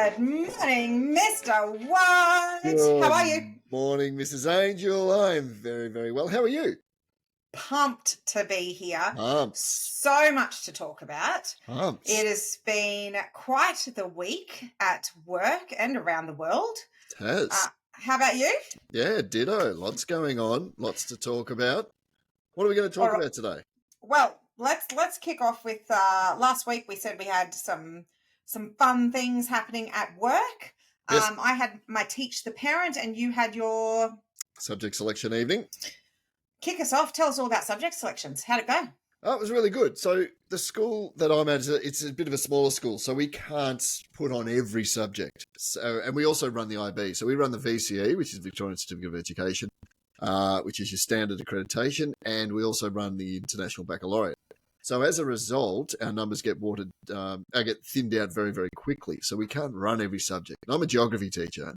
Good morning, Mr. White. How are you? Good morning, Mrs. Angel. I'm very, very well. How are you? Pumped to be here. Pumped. So much to talk about. Pumped. It has been quite the week at work and around the world. It has. How about you? Yeah, ditto. Lots going on. Lots to talk about. What are we going to talk about today? Well, let's kick off with last week. We said we had some fun things happening at work. Yes. I had my Teach the Parent, and you had your Subject selection evening. Kick us off. Tell us all about subject selections. How'd it go? Oh, it was really good. So the school that I'm at, it's a bit of a smaller school, so we can't put on every subject. And we also run the IB. So we run the VCE, which is Victorian Certificate of Education, which is your standard accreditation, and we also run the International Baccalaureate. So as a result, our numbers get thinned out very, very quickly. So we can't run every subject. And I'm a geography teacher,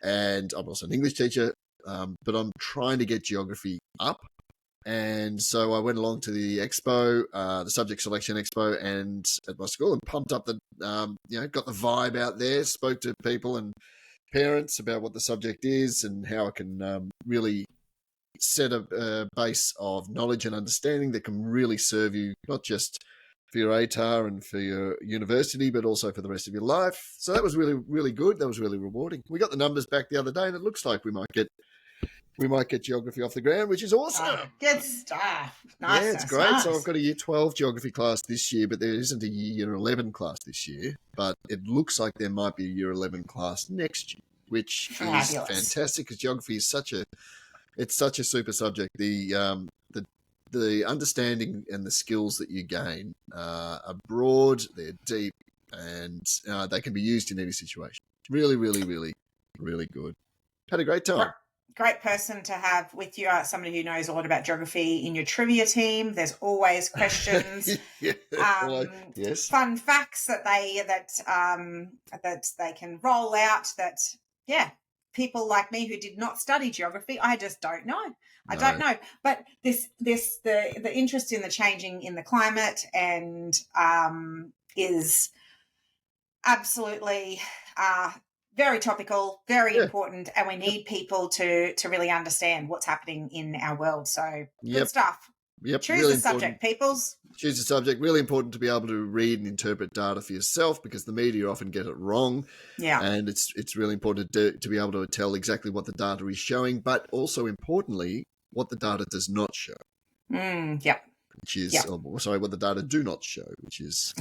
and I'm also an English teacher, but I'm trying to get geography up. And so I went along to the expo, the subject selection expo, and at my school, and pumped up the, got the vibe out there, spoke to people and parents about what the subject is and how it can really set a base of knowledge and understanding that can really serve you, not just for your ATAR and for your university, but also for the rest of your life. So that was really, really good. That was really rewarding. We got the numbers back the other day, and it looks like we might get geography off the ground, which is awesome. Good stuff. Nice. Yeah, it's great. Nice. So I've got a year 12 geography class this year, but there isn't a year 11 class this year. But it looks like there might be a year 11 class next year, which Fabulous. is fantastic because geography is such a super subject. The understanding and the skills that you gain are broad, they're deep, and they can be used in any situation. Really, really, really, really good. Had a great time. Great person to have with you, somebody who knows a lot about geography in your trivia team. There's always questions, yes, fun facts that they can roll out. That people like me who did not study geography, I just don't know. I don't know. But the interest in the changing in the climate and is absolutely very topical, very important, and we need people to really understand what's happening in our world. So good stuff. Yep. Choose really a subject, peoples. Choose a subject. Really important to be able to read and interpret data for yourself because the media often get it wrong. Yeah. And it's really important to be able to tell exactly what the data is showing, but also importantly, what the data does not show. Yep. Which is, what the data do not show, which is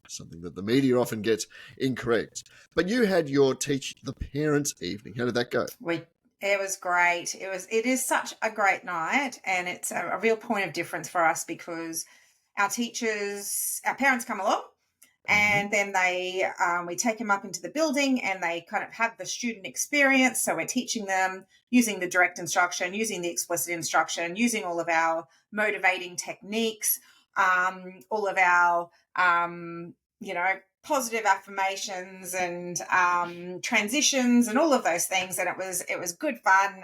something that the media often gets incorrect. But you had your Teach the Parents evening. How did that go? It was great. It is such a great night, and it's a real point of difference for us because our parents come along, and then we take them up into the building, and they kind of have the student experience. So we're teaching them using the direct instruction, using the explicit instruction, using all of our motivating techniques, all of our positive affirmations and transitions and all of those things. And it was good fun.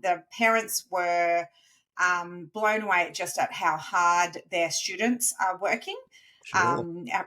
The parents were blown away just at how hard their students are working. Sure.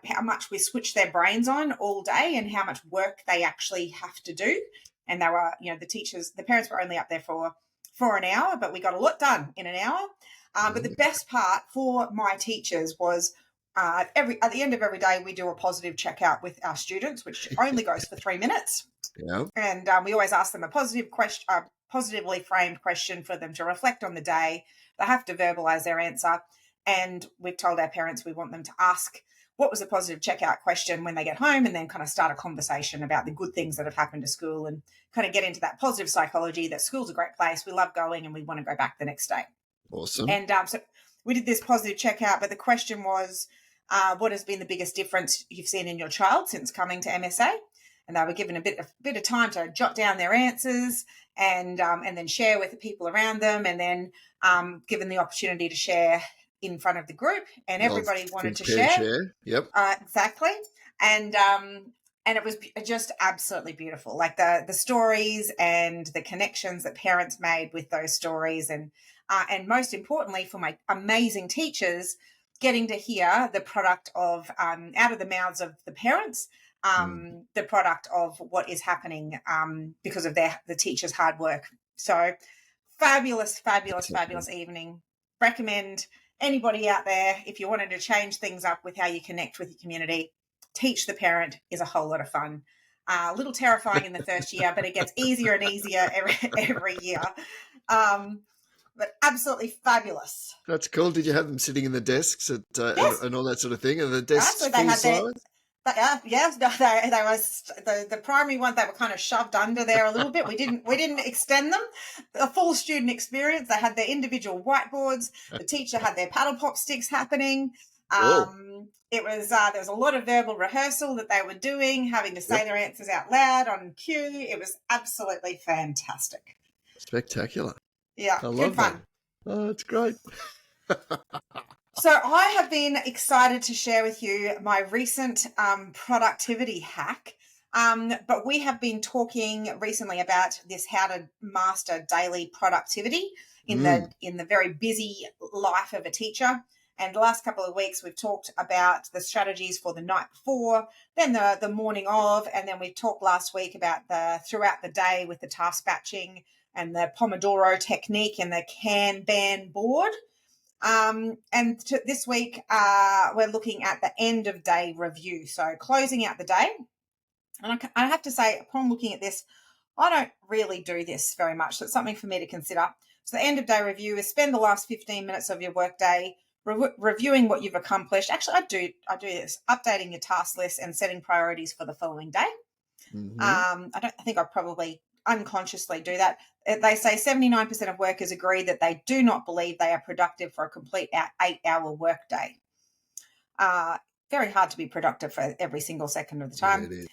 How much we switch their brains on all day and how much work they actually have to do. And they were, the parents were only up there for an hour, but we got a lot done in an hour. But the best part for my teachers was at the end of every day, we do a positive checkout with our students, which only goes for 3 minutes. Yeah. And we always ask them a positively framed question for them to reflect on the day. They have to verbalize their answer. And we've told our parents we want them to ask what was a positive checkout question when they get home, and then kind of start a conversation about the good things that have happened to school and kind of get into that positive psychology that school's a great place. We love going and we want to go back the next day. Awesome. And so we did this positive checkout, but the question was, what has been the biggest difference you've seen in your child since coming to MSA? And they were given a bit of time to jot down their answers and then share with the people around them, and then given the opportunity to share in front of the group, and everybody wanted to share. Yep. Exactly. And it was just absolutely beautiful. Like the stories and the connections that parents made with those stories, and most importantly for my amazing teachers, getting to hear the product of out of the mouths of the parents the product of what is happening because of the teachers' hard work. So fabulous evening. Recommend anybody out there, if you wanted to change things up with how you connect with your community, Teach the Parent is a whole lot of fun. A little terrifying in the first year, but it gets easier and easier every year. But absolutely fabulous. That's cool. Did you have them sitting in the desks Yes. and all that sort of thing? Are the desks So they full had size? yes, no, they was the primary ones. They were kind of shoved under there a little bit. We didn't extend them. A full student experience. They had their individual whiteboards. The teacher had their paddle pop sticks happening. It was there was a lot of verbal rehearsal that they were doing, having to say their answers out loud on cue. It was absolutely fantastic. Spectacular. Yeah, I love good fun. That. Oh, it's great. So I have been excited to share with you my recent productivity hack. But we have been talking recently about this, how to master daily productivity in the very busy life of a teacher. And the last couple of weeks, we've talked about the strategies for the night before, then the morning of, and then we talked last week about the throughout the day with the task batching and the Pomodoro technique and the Kanban board. This week, we're looking at the end of day review. So closing out the day. And I have to say, upon looking at this, I don't really do this very much. So it's something for me to consider. So the end of day review is spend the last 15 minutes of your workday reviewing what you've accomplished. Actually, I do this, updating your task list and setting priorities for the following day. I think I probably unconsciously do that. They say 79% of workers agree that they do not believe they are productive for a complete 8-hour workday. Very hard to be productive for every single second of the time. Yeah, it is.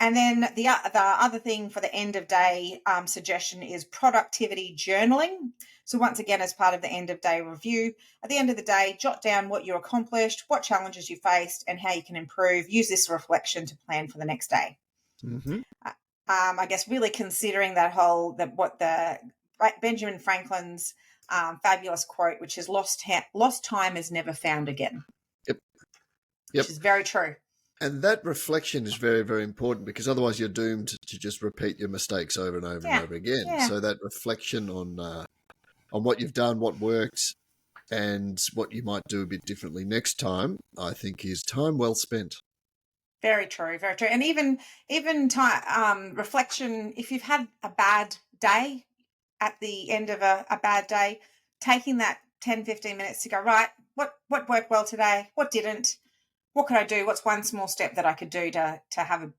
And then the other thing for the end of day suggestion is productivity journaling. So once again, as part of the end of day review, at the end of the day, jot down what you accomplished, what challenges you faced, and how you can improve. Use this reflection to plan for the next day. I guess really considering what Benjamin Franklin's fabulous quote, which is lost time is never found again. Yep. Which is very true. And that reflection is very, very important, because otherwise you're doomed to just repeat your mistakes over and over and over again. Yeah. So that reflection on what you've done, what worked, and what you might do a bit differently next time, I think is time well spent. Very true, very true. And even time reflection, if you've had a bad day, at the end of a bad day, taking that 10, 15 minutes to go, right, what worked well today? What didn't? What could I do? What's one small step that I could do to have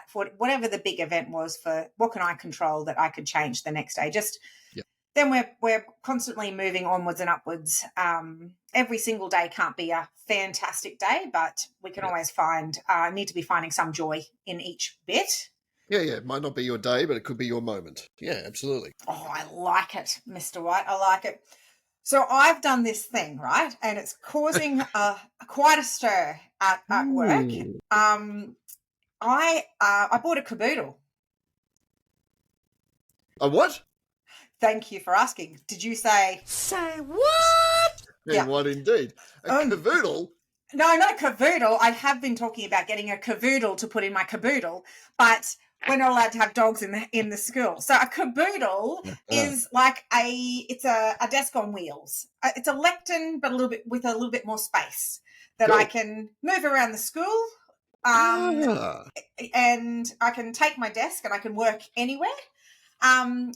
for whatever the big event was, for what can I control that I could change the next day? Then we're constantly moving onwards and upwards. Every single day can't be a fantastic day, but we can always need to be finding some joy in each bit. Yeah. It might not be your day, but it could be your moment. Yeah, absolutely. Oh, I like it, Mr. White. I like it. So I've done this thing, right? And it's causing quite a stir at work. I bought a caboodle. A what? Thank you for asking. Did you say what? Yeah, what indeed? A cavoodle? No, not a cavoodle. I have been talking about getting a cavoodle to put in my caboodle, but we're not allowed to have dogs in the school. So a caboodle is like a desk on wheels. It's a lectern, but a little bit more space that I can move around the school. And I can take my desk and I can work anywhere.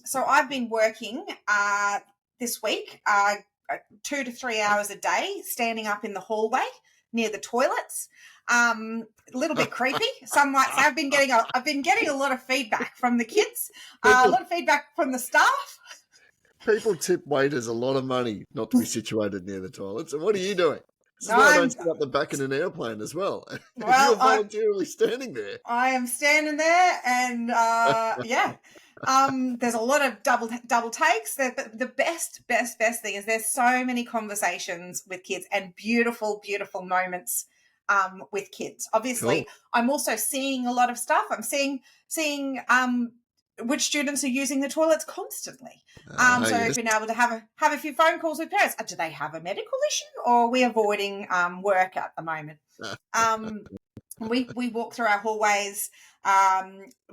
So I've been working this week 2 to 3 hours a day, standing up in the hallway near the toilets. A little bit creepy. Some might say I've been getting a lot of feedback from the kids, a lot of feedback from the staff. People tip waiters a lot of money not to be situated near the toilets. And what are you doing? This is why I don't sit up the back in an airplane as well. Well, you're voluntarily standing there. I am standing there, and there's a lot of double takes. The best thing is there's so many conversations with kids and beautiful moments with kids. Obviously, cool. I'm also seeing a lot of stuff. I'm seeing which students are using the toilets constantly. So I've been able to have a few phone calls with parents. Do they have a medical issue, or are we avoiding work at the moment? We walk through our hallways.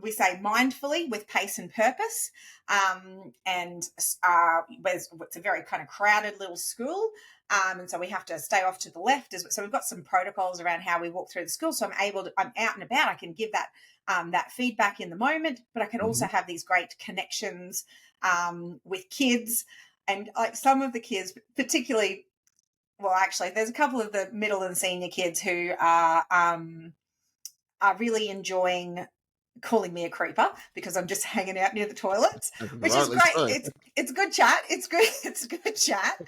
We say mindfully with pace and purpose. And it's a very kind of crowded little school. And so we have to stay off to the left. So we've got some protocols around how we walk through the school. So I'm out and about. I can give that feedback in the moment, but I can also have these great connections with kids. And like some of the kids, particularly, well, actually, there's a couple of the middle and senior kids who are really enjoying calling me a creeper because I'm just hanging out near the toilets, which is great. So. It's good chat. It's good chat.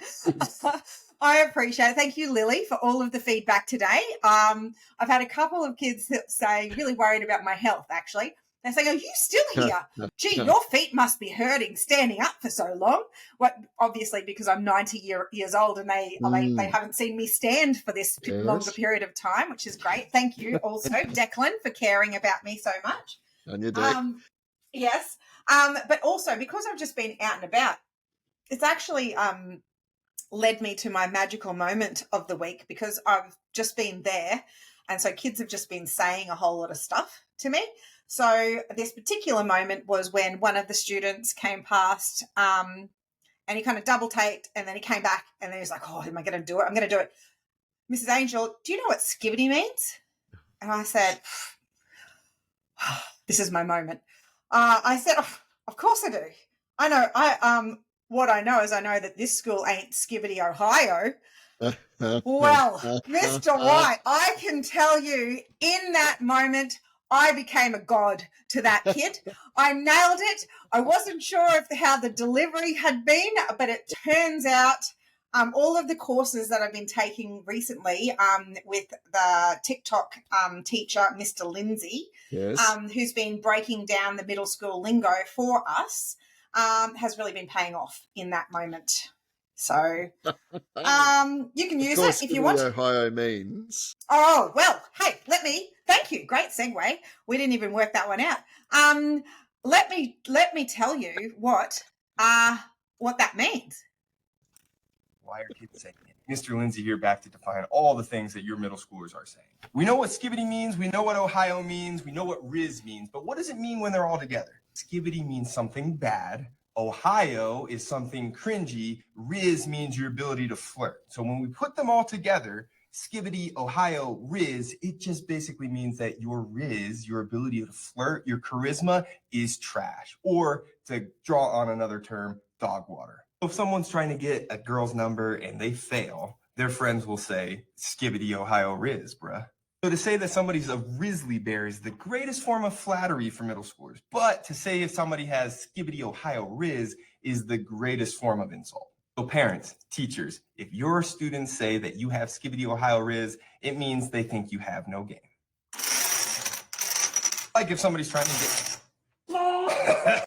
I appreciate it. Thank you, Lily, for all of the feedback today. I've had a couple of kids saying really worried about my health, actually. They're saying, are you still here? Gee, your feet must be hurting standing up for so long. What, obviously, because I'm 90 years old and they haven't seen me stand for this longer period of time, which is great. Thank you also, Declan, for caring about me so much. On your deck. Yes. But also, because I've just been out and about, it's actually led me to my magical moment of the week because I've just been there. And so kids have just been saying a whole lot of stuff to me. So this particular moment was when one of the students came past and he kind of double taked and then he came back and then he was like, oh, am I going to do it? I'm going to do it. Mrs. Angel, do you know what skivity means? And I said, this is my moment. I said, oh, of course I do. I know. What I know is I know that this school ain't Skivity, Ohio. Well, Mr. White, I can tell you in that moment, I became a god to that kid. I nailed it. I wasn't sure how the delivery had been, but it turns out all of the courses that I've been taking recently with the TikTok teacher, Mr. Lindsay, yes. Who's been breaking down the middle school lingo for us, has really been paying off in that moment. So you can use it if you want. Ohio means. Oh, well, hey, thank you. Great segue. We didn't even work that one out. Let me tell you what that means. Why are kids saying it? Mr. Lindsay here, back to define all the things that your middle schoolers are saying. We know what skivity means, we know what Ohio means, we know what Riz means, but what does it mean when they're all together? Skivity means something bad. Ohio is something cringy. Riz means your ability to flirt. So when we put them all together, skivity, Ohio, Riz, it just basically means that your Riz, your ability to flirt, your charisma is trash. Or to draw on another term, dog water. If someone's trying to get a girl's number and they fail, their friends will say, skivity, Ohio, Riz, bruh. So to say that somebody's a Risley Bear is the greatest form of flattery for middle schoolers. But to say if somebody has skivity, Ohio, Riz is the greatest form of insult. So parents, teachers, if your students say that you have skivity, Ohio, Riz, it means they think you have no game. Like if somebody's trying to get...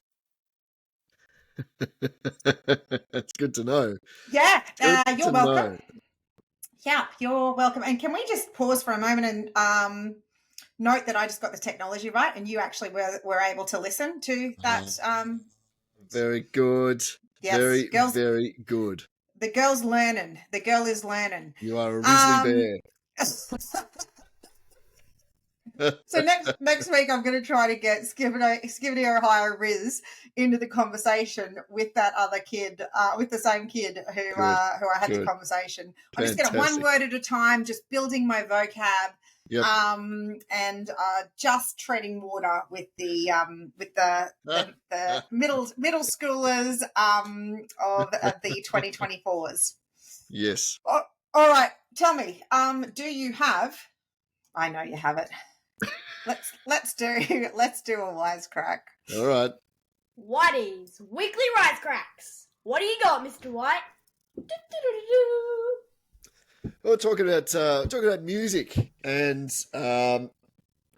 That's good to know. Yeah, you're welcome. Yeah, you're welcome. And can we just pause for a moment and note that I just got the technology right and you actually were able to listen to that? Very good. Yes, very good. The girl's learning. The girl is learning. You are a Risley Bear. So next week I'm going to try to get Skivity Ohio Riz into the conversation with that other kid, with the same kid who I had the conversation. I'm just going to one word at a time, just building my vocab, and just treading water with the middle schoolers of the 2024s. Yes. All right, tell me, do you have? I know you have it. Let's do a wisecrack. All right. Whitey's weekly wisecracks. What do you got, Mr. White? We're talking about music, and I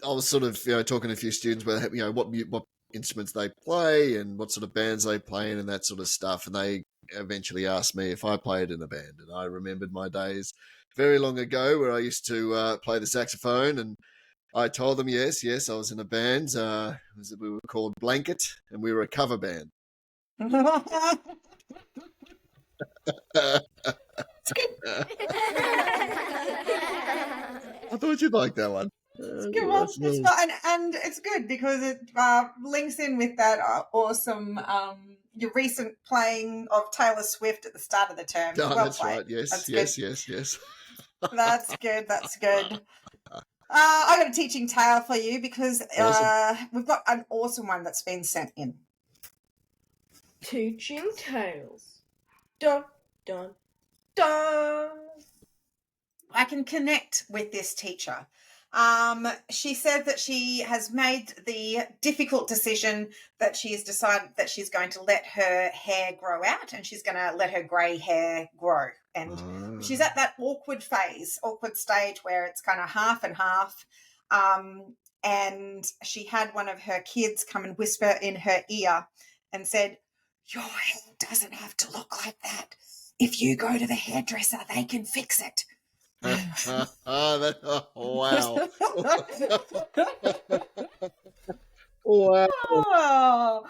was sort of talking to a few students about what instruments they play and what sort of bands they play in and that sort of stuff, and they eventually asked me if I played in a band, and I remembered my days very long ago where I used to play the saxophone, and I told them yes, I was in a band. We were called Blanket, and we were a cover band. I thought you'd like that one. Come on, it's fun, and it's good because it links in with that awesome your recent playing of Taylor Swift at the start of the term. Oh, Well that's played. right. Yes, That's yes, good. yes. That's good. That's good. I got a teaching tale for you because Awesome. we've got an awesome one that's been sent in. Teaching tales. Dun, dun, dun. I can connect with this teacher. She said that she has made the difficult decision that she has decided that she's going to let her hair grow out and she's going to let her grey hair grow. And she's at that awkward stage where it's kind of half and half. And she had one of her kids come and whisper in her ear and said, "Your hair doesn't have to look like that. If you go to the hairdresser, they can fix it." Wow. Wow.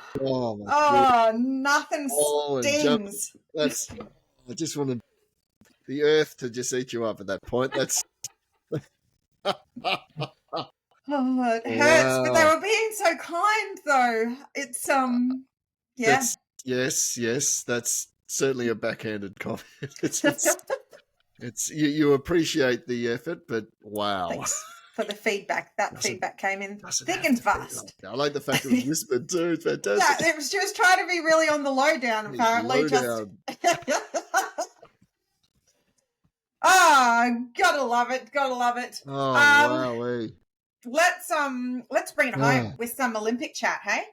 Oh, nothing stings. I just wanted the earth to just eat you up at that point. That's Oh, it hurts, but they were being so kind, though. It's yeah. Yes. That's certainly a backhanded comment. It's you appreciate the effort, but wow. Thanks for the feedback. That feedback came in thick and fast. I like the fact it was whispered too. It's fantastic. Yeah, she was trying to be really on the lowdown, apparently. Gotta love it. Oh wow. Let's bring it home with some Olympic chat, hey?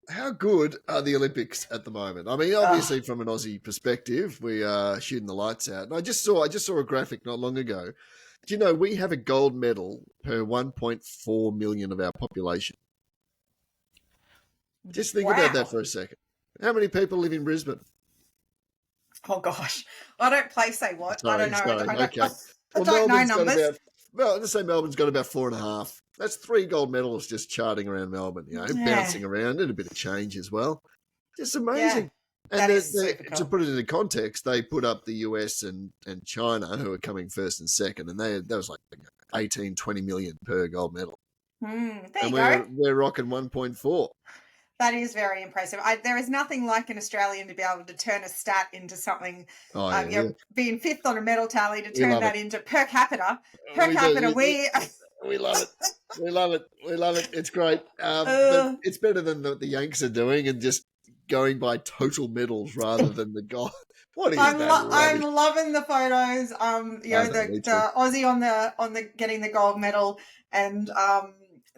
How good are the Olympics at the moment? I mean, obviously from an Aussie perspective, we are shooting the lights out. And I just saw a graphic not long ago. Do you know we have a gold medal per 1.4 million of our population? Just think about that for a second. How many people live in Brisbane? Oh gosh, I don't play say what. Sorry, I don't know. Okay. I don't know numbers. Let's say Melbourne's got about 4.5. That's 3 gold medals just charting around Melbourne, bouncing around and a bit of change as well. Just amazing. Yeah, and super cool. To put it into context, they put up the US and China, who are coming first and second, and that was like 18, 20 million per gold medal. There you go. We're rocking 1.4. That is very impressive. There is nothing like an Australian to be able to turn a stat into something. Being fifth on a medal tally to turn that into per capita. We love it. We love it. It's great. But it's better than the Yanks are doing and just going by total medals rather than the gold. What is that? I'm loving the photos. The Aussie on the getting the gold medal and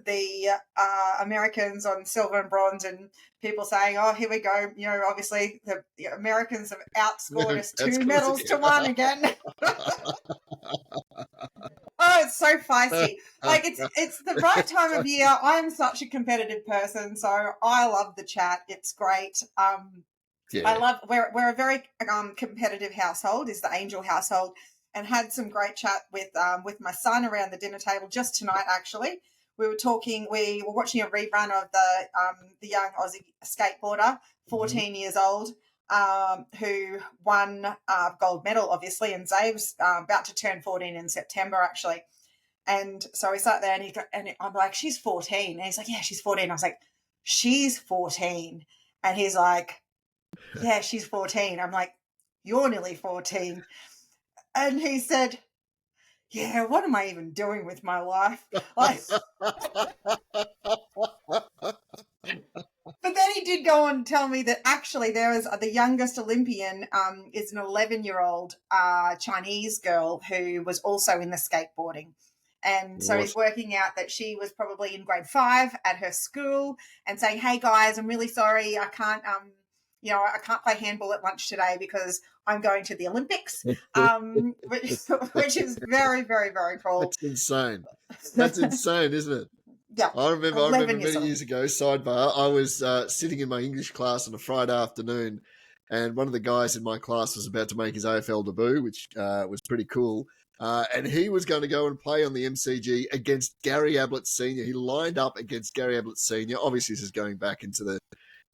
the Americans on silver and bronze, and people saying, "Oh, here we go." Obviously the Americans have outscored us 2 medals to 1 again. Oh, it's so feisty. Like it's the right time of year. I'm such a competitive person, so I love the chat. It's great. I love we're a very competitive household. Is the Angel household, and had some great chat with my son around the dinner table just tonight. Actually, we were watching a rerun of the young Aussie skateboarder, 14 years old, who won gold medal, obviously, and Zave's about to turn 14 in September, actually. And so we sat there, and I'm like, "She's 14," and he's like, "Yeah, she's 14." I was like, "She's 14," and he's like, "Yeah, she's 14." I'm like, "You're nearly 14," and he said, "Yeah, what am I even doing with my life?" Like, but then he did go on to tell me that actually there was the youngest Olympian is an 11-year-old Chinese girl who was also in the skateboarding. And so he's working out that she was probably in grade 5 at her school and saying, "Hey guys, I'm really sorry. I can't play handball at lunch today because I'm going to the Olympics," which is very, very, very cool. That's insane, isn't it? Yeah. I remember many years ago, sidebar, I was sitting in my English class on a Friday afternoon, and one of the guys in my class was about to make his AFL debut, which was pretty cool. And he was going to go and play on the MCG against Gary Ablett Sr. He lined up against Gary Ablett Sr. Obviously, this is going back into the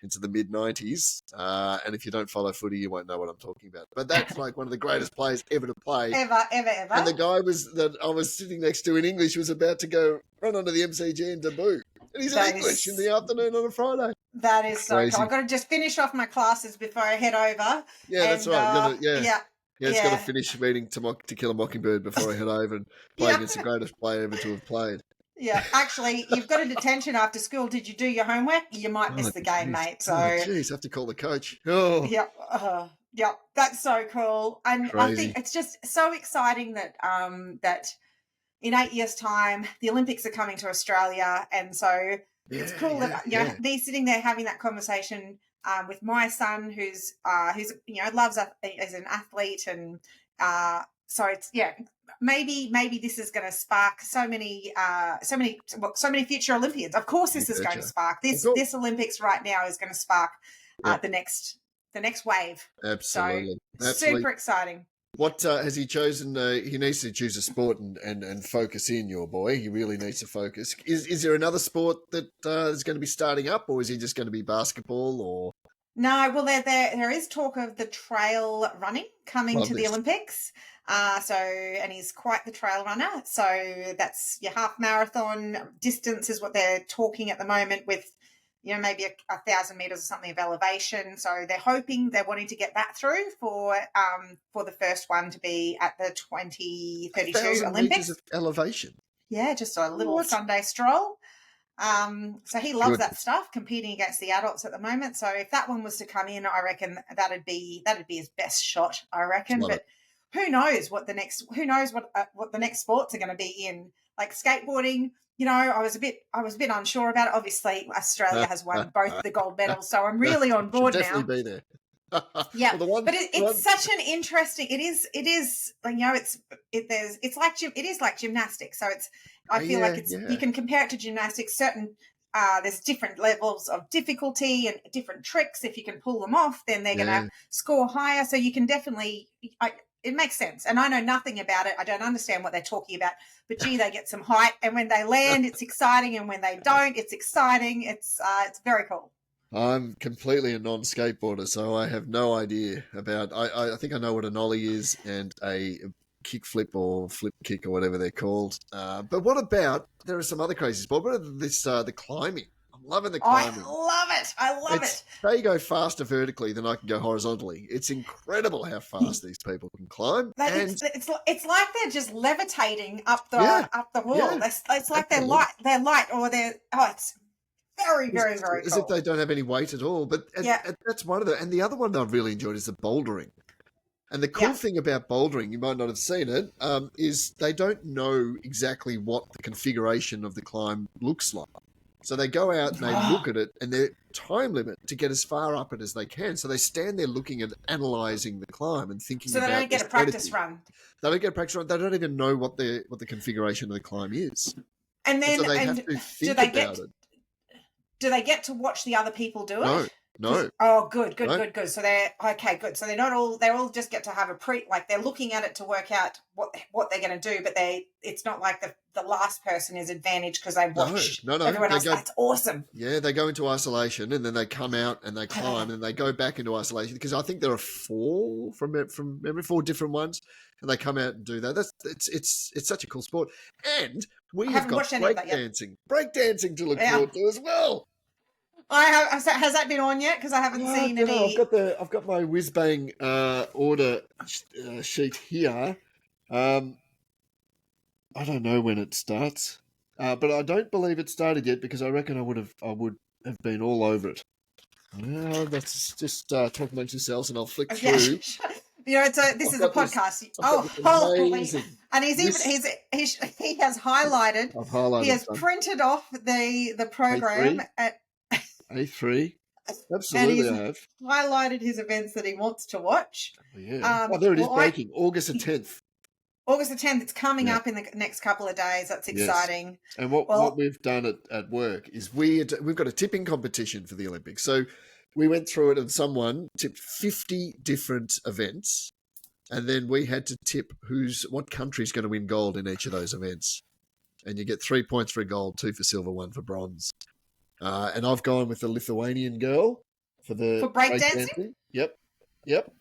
into the mid-90s. And if you don't follow footy, you won't know what I'm talking about. But that's like one of the greatest players ever to play. Ever. And the guy that I was sitting next to in English was about to go run onto the MCG and debut. And he's in English in the afternoon on a Friday. That is so Crazy. cool. I've got to just finish off my classes before I head over. Yeah, that's right. Yeah, it's got to finish reading To Kill a Mockingbird before I head over and play against the greatest player ever to have played. Yeah, actually, you've got a detention after school. Did you do your homework? You might miss the game, mate. So, jeez, I have to call the coach. Oh, yep, that's so cool, and crazy. I think it's just so exciting that that in 8 years' time the Olympics are coming to Australia, and so it's cool that me sitting there having that conversation with my son, who's loves as an athlete, and so it's maybe this is going to spark so many future Olympians. Of course, this is going to spark this Olympics right now is going to spark the next wave. Absolutely, so super exciting. What has he chosen? He needs to choose a sport and focus in, your boy. He really needs to focus. Is there another sport that is going to be starting up, or is he just going to be basketball? Or no, well, there is talk of the trail running coming to the Olympics. And he's quite the trail runner. So that's your half marathon distance is what they're talking at the moment with, maybe 1,000 meters or something of elevation. So they're wanting to get that through for the first one to be at the 2032 Olympics. Meters of elevation. Yeah, just a little Sunday stroll. So he loves that stuff, competing against the adults at the moment. So if that one was to come in, I reckon that'd be his best shot, I reckon. But who knows what the next sports are going to be in, like skateboarding. I was a bit unsure about it. Obviously, Australia has won both the gold medals, so I'm really on board now. Definitely be there. Yeah, it's such an interesting. It is. It is like gymnastics. So I feel like you can compare it to gymnastics. Certain there's different levels of difficulty and different tricks. If you can pull them off, then they're going to score higher. So you can definitely. It makes sense. And I know nothing about it. I don't understand what they're talking about. But, gee, they get some height. And when they land, it's exciting. And when they don't, it's exciting. It's very cool. I'm completely a non-skateboarder, so I have no idea about... I think I know what an ollie is and a kick flip or flip kick or whatever they're called. But what about... There are some other crazy sports. What about the climbing? I'm loving the climbing. I love it. They go faster vertically than I can go horizontally. It's incredible how fast these people can climb. It's like they're just levitating up the wall. Yeah, it's like they're light, or they're it's very, very, very as cool. if they don't have any weight at all. But that's one of them. And the other one that I've really enjoyed is the bouldering. And the cool thing about bouldering, you might not have seen it, is they don't know exactly what the configuration of the climb looks like. So they go out and they look at it, and their time limit to get as far up it as they can. So they stand there looking and analysing the climb and thinking about. So they don't get a practice run. They don't get a practice run. They don't even know what the configuration of the climb is. And then so they have to think about it. Do they get to watch the other people do it? No. Oh, good. So they're okay. Good. So they're not all. They all just get to have they're looking at it to work out what they're going to do. But it's not like the last person is advantaged because they watched everyone else. That's awesome. Yeah, they go into isolation and then they come out and they climb and they go back into isolation because I think there are 4 from every 4 different ones, and they come out and do that. It's such a cool sport, and we have got breakdancing to look forward to as well. Has that been on yet? Because I haven't seen any. I've got my whiz bang order sheet here. I don't know when it starts, but I don't believe it started yet because I reckon I would have been all over it. Well, let's just talk amongst yourselves, and I'll flick through. This is a podcast. Holy! And he has highlighted. I've highlighted. He has printed off the program at A3. Absolutely, I have highlighted his events that he wants to watch. Yeah. There it is. Breaking August the 10th. August the 10th. It's coming up in the next couple of days. That's exciting. Yes. And what we've done at work is we've got a tipping competition for the Olympics. So we went through it, and someone tipped 50 different events, and then we had to tip what country's going to win gold in each of those events. And you get 3 points for gold, 2 for silver, 1 for bronze. And I've gone with the Lithuanian girl, for the For breakdancing? Yep.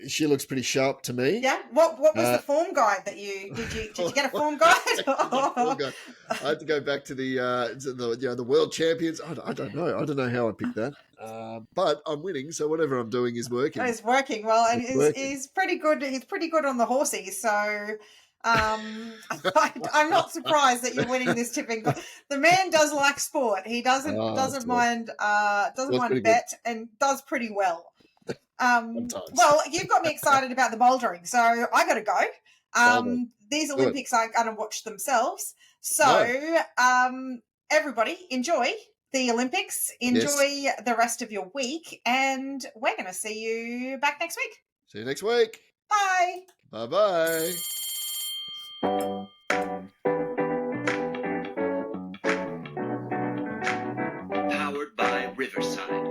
She looks pretty sharp to me. Yeah. What was the form guide that you did you get a form guide? I had to go back to the world champions. I don't know. I don't know how I picked that. But I'm winning, so whatever I'm doing is working. It's working well, and It's he's pretty good. He's pretty good on the horses, so I'm not surprised that you're winning this tipping. The man does like sport. He doesn't mind bet and does pretty well. Well, you've got me excited about the bouldering, so I got to go. These Olympics are going to watch themselves. So, everybody, enjoy the Olympics. Enjoy the rest of your week, and we're going to see you back next week. See you next week. Bye. Bye-bye. Powered by Riverside.